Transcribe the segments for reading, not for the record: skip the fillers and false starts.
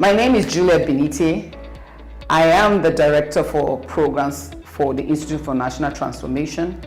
My name is Juliet Benite. I am the Director for Programs for the Institute for National Transformation,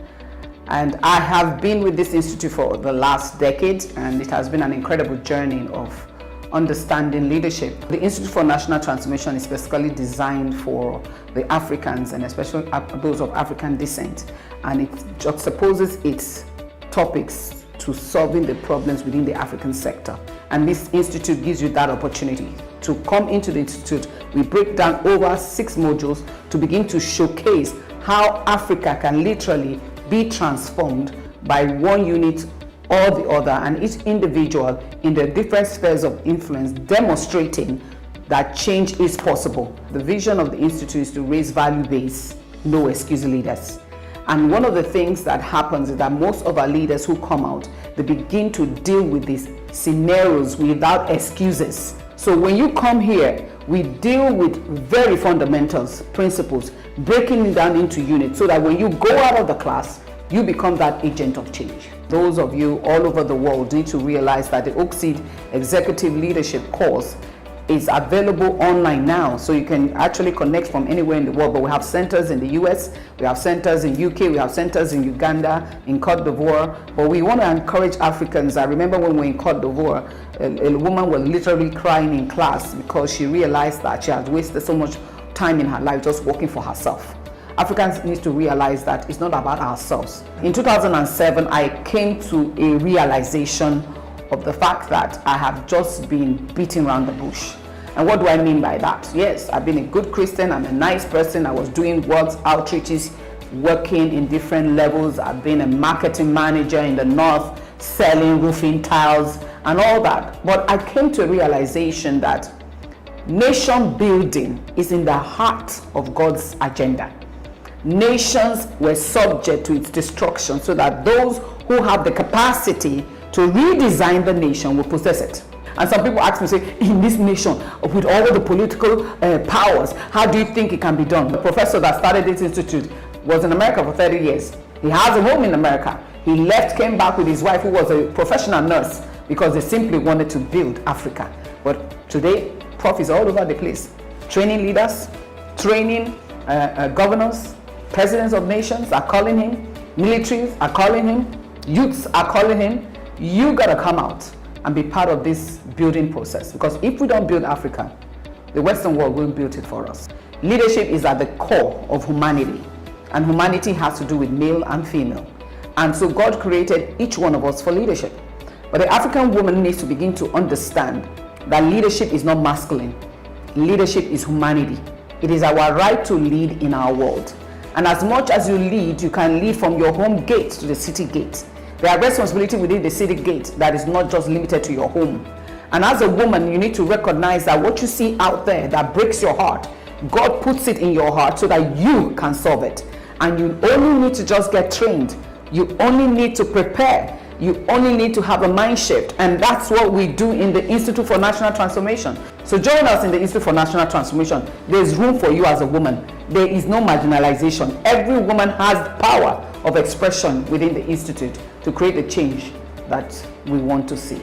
and I have been with this institute for the last decade, and it has been an incredible journey of understanding leadership. The Institute for National Transformation is specifically designed for the Africans, and especially those of African descent, and it juxtaposes its topics to solving the problems within the African sector. And this institute gives you that opportunity to come into the institute. We break down over 6 modules to begin to showcase how Africa can literally be transformed by one unit or the other, and each individual in their different spheres of influence demonstrating that change is possible. The vision of the institute is to raise value-based, no excuse leaders. And one of the things that happens is that most of our leaders who come out, they begin to deal with these scenarios without excuses. So when you come here, we deal with very fundamentals, principles, breaking it down into units so that when you go out of the class, you become that agent of change. Those of you all over the world need to realize that the Oakseed Executive Leadership course is available online now, so you can actually connect from anywhere in the world. But we have centers in the US, we have centers in UK, we have centers in Uganda, in Cote d'Ivoire. But we want to encourage Africans. I remember when we were in Cote d'Ivoire, a woman was literally crying in class because she realized that she had wasted so much time in her life just working for herself. Africans need to realize that it's not about ourselves. In 2007, I came to a realization of the fact that I have just been beating around the bush. And what do I mean by that? Yes, I've been a good Christian, I'm a nice person, I was doing works, outreaches, working in different levels. I've been a marketing manager in the north, selling roofing tiles and all that. But I came to a realization that nation building is in the heart of God's agenda. Nations were subject to its destruction so that those who have the capacity to redesign the nation will possess it. And some people ask me, say, in this nation, with all the political powers, how do you think it can be done? The professor that started this institute was in America for 30 years. He has a home in America. He left, came back with his wife, who was a professional nurse, because they simply wanted to build Africa. But today, Prof is all over the place, training leaders, training governors, presidents of nations are calling him, militaries are calling him, youths are calling him. You gotta come out and be part of this building process, because if we don't build Africa, the Western world will build it for us. Leadership is at the core of humanity, and humanity has to do with male and female. And so God created each one of us for leadership. But the African woman needs to begin to understand that leadership is not masculine. Leadership is humanity. It is our right to lead in our world. And as much as you lead, you can lead from your home gate to the city gate. There are responsibility within the city gate that is not just limited to your home. And as a woman, you need to recognize that what you see out there that breaks your heart, God puts it in your heart so that you can solve it. And you only need to just get trained. You only need to prepare. You only need to have a mind shift. And that's what we do in the Institute for National Transformation. So join us in the Institute for National Transformation. There's room for you as a woman. There is no marginalization. Every woman has power of expression within the Institute to create the change that we want to see.